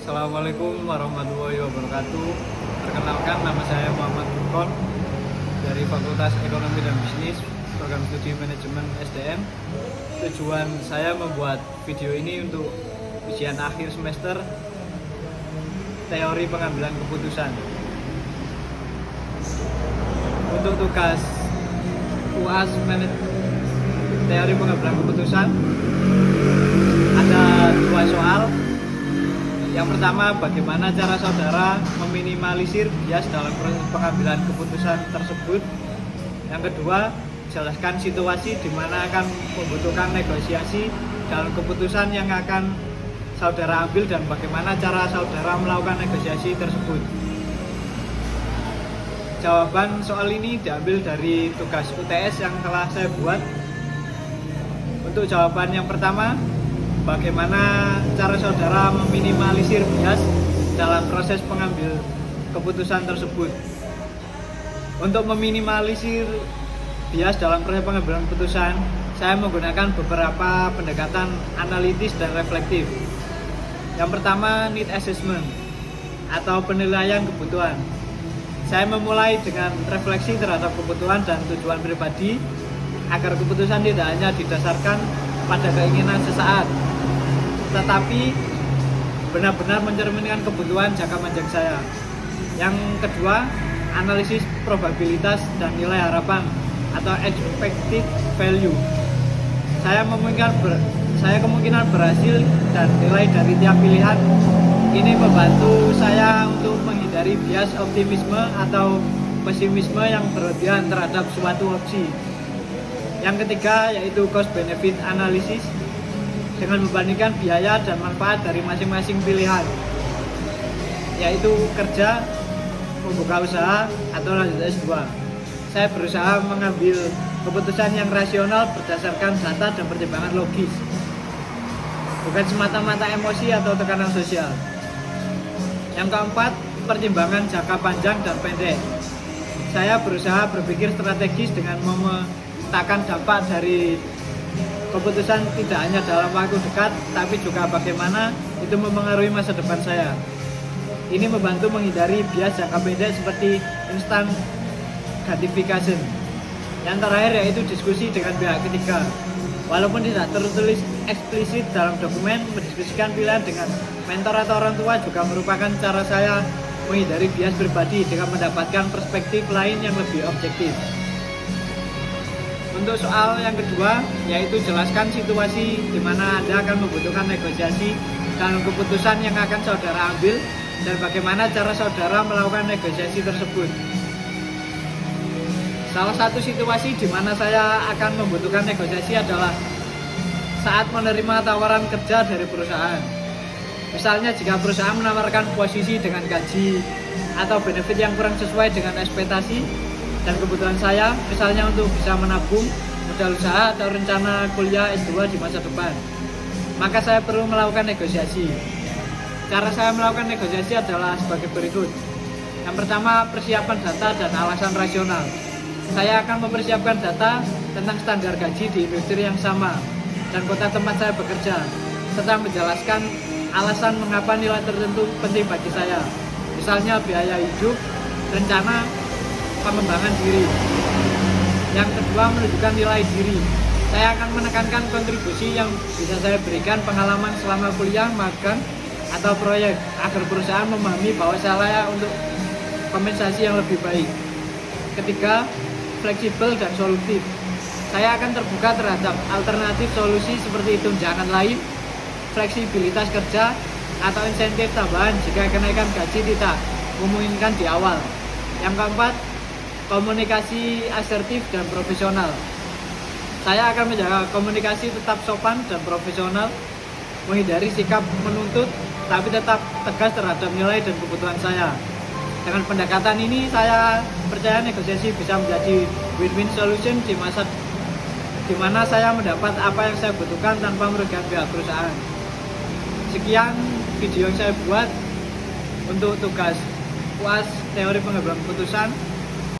Assalamualaikum warahmatullahi wabarakatuh. Perkenalkan, nama saya Muhammad Burkon dari Fakultas Ekonomi dan Bisnis, Program Studi Manajemen SDM. Tujuan saya membuat video ini untuk ujian akhir semester teori pengambilan keputusan. Untuk tugas UAS teori pengambilan keputusan ada 2 soal. Yang pertama, bagaimana cara saudara meminimalisir bias dalam proses pengambilan keputusan tersebut. Yang kedua, jelaskan situasi di mana akan membutuhkan negosiasi dalam keputusan yang akan saudara ambil dan bagaimana cara saudara melakukan negosiasi tersebut. Jawaban soal ini diambil dari tugas UTS yang telah saya buat. Untuk jawaban yang pertama, bagaimana cara saudara meminimalisir bias dalam proses pengambil keputusan tersebut. Untuk meminimalisir bias dalam proses pengambilan keputusan, saya menggunakan beberapa pendekatan analitis dan reflektif. Yang pertama, need assessment atau penilaian kebutuhan. Saya memulai dengan refleksi terhadap kebutuhan dan tujuan pribadi agar keputusan tidak hanya didasarkan pada keinginan sesaat, tetapi benar-benar mencerminkan kebutuhan jangka panjang saya. Yang kedua, analisis probabilitas dan nilai harapan atau expected value. Saya kemungkinan berhasil dan nilai dari tiap pilihan. Ini membantu saya untuk menghindari bias optimisme atau pesimisme yang berlebihan terhadap suatu opsi. Yang ketiga yaitu cost benefit analysis, dengan membandingkan biaya dan manfaat dari masing-masing pilihan, yaitu kerja, membuka usaha, atau lanjut S2. Saya berusaha mengambil keputusan yang rasional berdasarkan data dan pertimbangan logis, bukan semata-mata emosi atau tekanan sosial. Yang keempat, pertimbangan jangka panjang dan pendek. Saya berusaha berpikir strategis dengan memetakan dampak dari keputusan tidak hanya dalam waktu dekat, tapi juga bagaimana itu memengaruhi masa depan saya. Ini membantu menghindari bias jangka pendek seperti instant gratification. Yang terakhir yaitu diskusi dengan pihak ketiga. Walaupun tidak tertulis eksplisit dalam dokumen, mendiskusikan pilihan dengan mentor atau orang tua juga merupakan cara saya menghindari bias pribadi dengan mendapatkan perspektif lain yang lebih objektif. Untuk soal yang kedua, yaitu jelaskan situasi di mana Anda akan membutuhkan negosiasi dalam keputusan yang akan saudara ambil dan bagaimana cara saudara melakukan negosiasi tersebut. Salah satu situasi di mana saya akan membutuhkan negosiasi adalah saat menerima tawaran kerja dari perusahaan. Misalnya jika perusahaan menawarkan posisi dengan gaji atau benefit yang kurang sesuai dengan ekspektasi dan kebutuhan saya, misalnya untuk bisa menabung, modal usaha atau rencana kuliah S2 di masa depan, maka saya perlu melakukan negosiasi. Cara saya melakukan negosiasi adalah sebagai berikut. Yang pertama, persiapan data dan alasan rasional. Saya akan mempersiapkan data tentang standar gaji di industri yang sama dan kota tempat saya bekerja, serta menjelaskan alasan mengapa nilai tertentu penting bagi saya, misalnya biaya hidup, rencana pengembangan diri. Yang kedua, menunjukkan nilai diri. Saya akan menekankan kontribusi yang bisa saya berikan, pengalaman selama kuliah, magang, atau proyek, agar perusahaan memahami bahwa saya layak untuk kompensasi yang lebih baik. Ketiga, fleksibel dan solutif. Saya akan terbuka terhadap alternatif solusi seperti tunjangan lain, fleksibilitas kerja, atau insentif tambahan jika kenaikan gaji tidak memungkinkan di awal. Yang keempat, komunikasi asertif dan profesional. Saya akan menjaga komunikasi tetap sopan dan profesional, menghindari sikap menuntut, tapi tetap tegas terhadap nilai dan kebutuhan saya. Dengan pendekatan ini, saya percaya negosiasi bisa menjadi win-win solution di mana saya mendapat apa yang saya butuhkan tanpa merugikan pihak perusahaan. Sekian video yang saya buat untuk tugas UAS teori pengambilan keputusan.